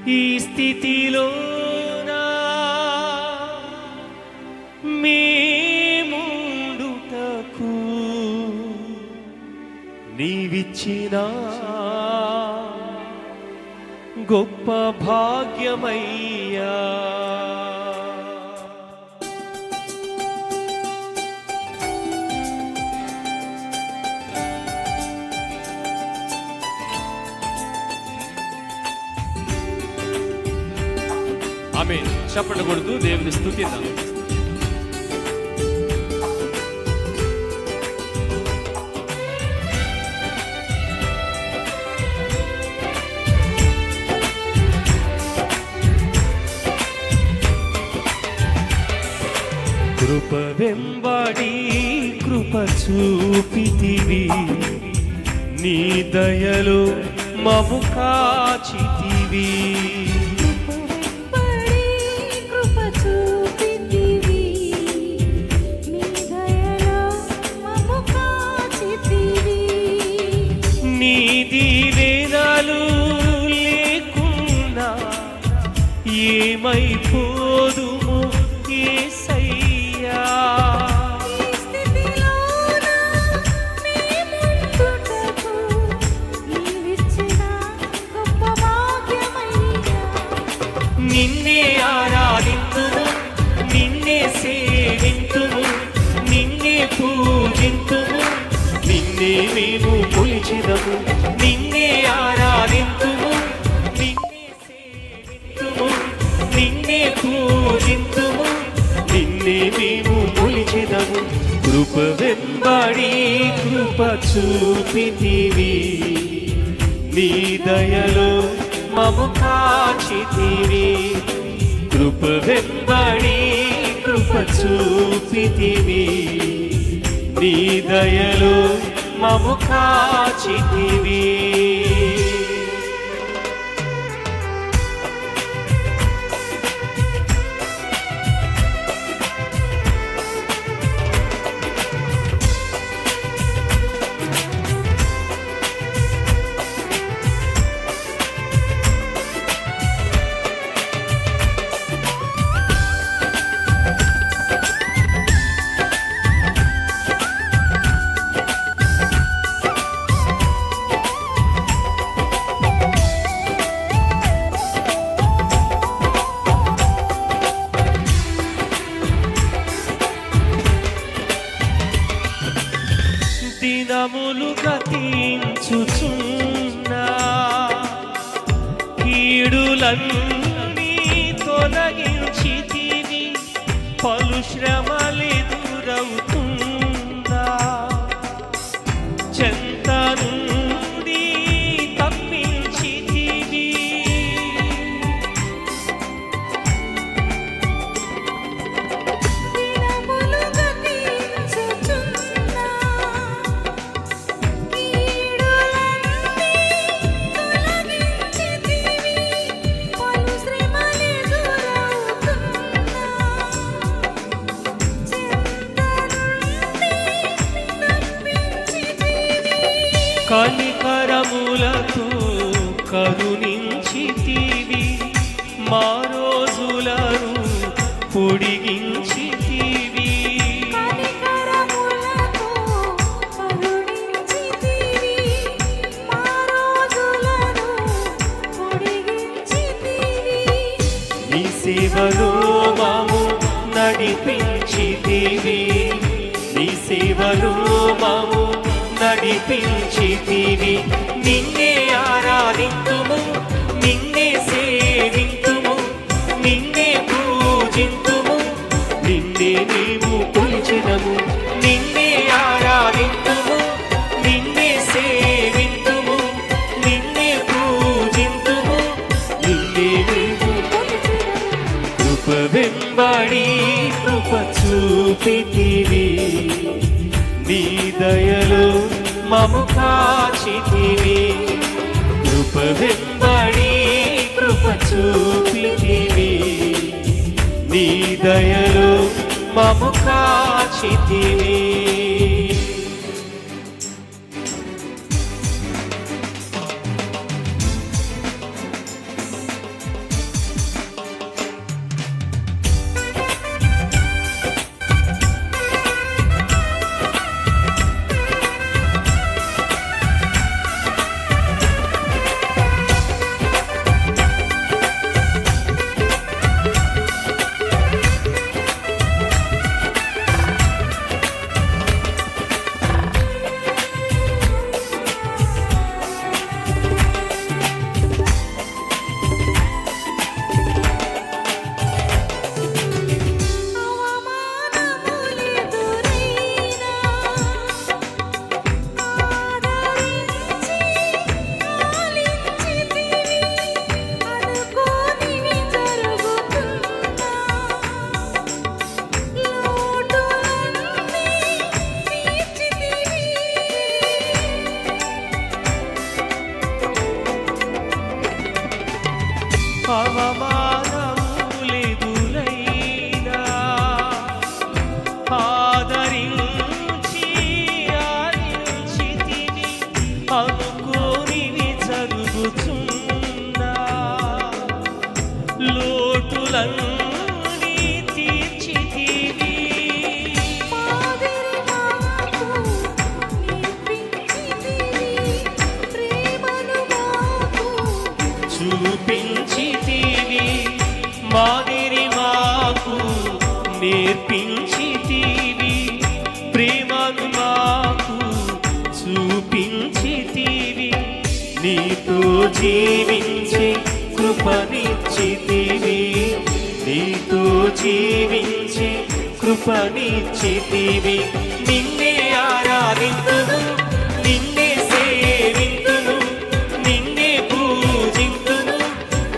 ఈ స్థితిలోనా మేముండుటకు నీవిచ్చిన గొప్ప భాగ్యమయ్యా. ఆమేన్. చప్పట్లు కొడుతూ దేవుని స్తుతిద్దాం. కృప వెంబడి కృప చూపితివి, నీ దయలో మము కాచితివి. నీ దీవెనలు లేకున్నా ఏమైపోదుము యేసయ్యా. నిన్నే ఆరాధింతుము, నిన్నే సేవింతుము, నిన్నే పూజింతుము, నిన్నే మేము కొలిచెదము. నిన్నే ఆరాధింతుము, నిన్నే సేవింతుము, నిన్నే పూజింతుము, నిన్నే మేము కొలిచెదము. కృప వెంబడి కృప చూపితివి, నీ దయలో మము కాచితివి. కృప వెంబడి కృప చూపితివి, నీ దయలో మము కాచితివి. దినములు గతించుచున్నా కీడులన్నీ తొలగించితివి, పలు శ్రమలెదురవుతున్నా చెంత నుండి తప్పించితివి. కనికరములతో కరుణించితివి, మా రోజులను పొడిగించితివి. నీ సేవలో మము నడిపించితివి, నీ సేవలో మము నడిపించితివి. నిన్నే ఆరాధింతుము, నిన్నే సేవింతుము, నిన్నే పూజింతుము, నిన్నే మేము కొలిచెదము. నిన్నే ఆరాధింతుము, నిన్నే సేవింతుము, నిన్నే పూజింతుము, నిన్నే మేము కొలిచెదము. కృప వెంబడి కృప చూపితివి, నీ దయలో మము కాచితివి. కృప వెంబడి కృప చూపితివి, నీ దయలో మము కాచితివి. చూపించితివి, మాదిరి మాకు నేర్పించితివి, ప్రేమను మాకు చూపించితివి, నీతో జీవించే కృపనిచ్చితివి, నీతో జీవించే కృపనిచ్చితివి. నిన్నే ఆరాధింతుము, నిన్నే సేవింతుము, నిన్నే పూజింతుము,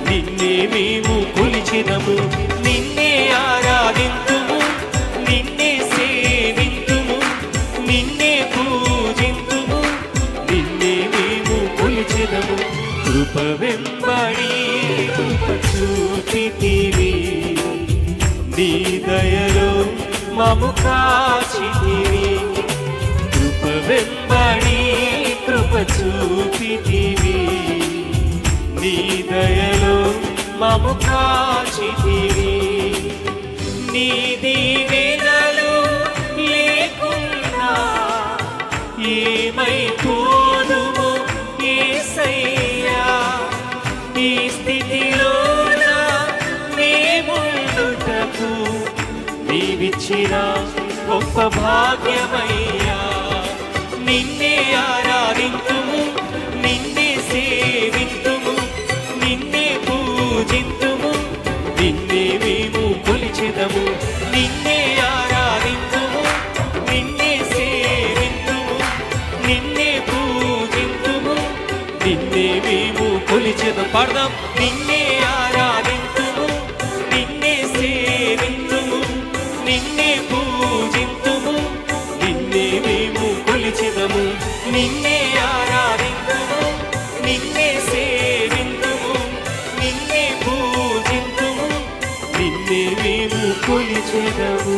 నిన్నే మేము కొలిచెదము. నిన్నే ఆరాధింతుము, నిన్నే సేవింతుము, నిన్నే పూజింతుము, నిన్నే మేము కొలిచెదము. కృప వెంబడి కృప చూపితివి, నీ దయలో మము కాచితివి. కృప వెంబడి కృప చూపితివి, నీ దయలో మము కాచితివి. నీ దీవెనలు లేకుండా ఏమైపోదుము యేసయ్యా, ఈ స్థితిలోన మేముండుటకు నీవిచ్చిన గొప్ప భాగ్యమయ్యా. నిన్నే ఆరాధింతుము, నిన్నే సేవింతుము, నిన్నే పూజింతుము, నిన్నే మేము కొలిచెదము. నిన్నే ఆరాధింతుము, నిన్నే సేవింతుము, నిన్నే పూజింతుము, నిన్నే మేము కొలిచెదము. పాడదాం. నిన్నే ఆరాధింతుము, నిన్నే సేవింతుము, నిన్నే పూజింతుము, నిన్నే మేము కొలిచెదము. నిన్నే ఆరాధింతుము, నిన్నే సేవింతుము, నిన్నే పూజింతుము, నిన్నే మేము కొలిచెదము.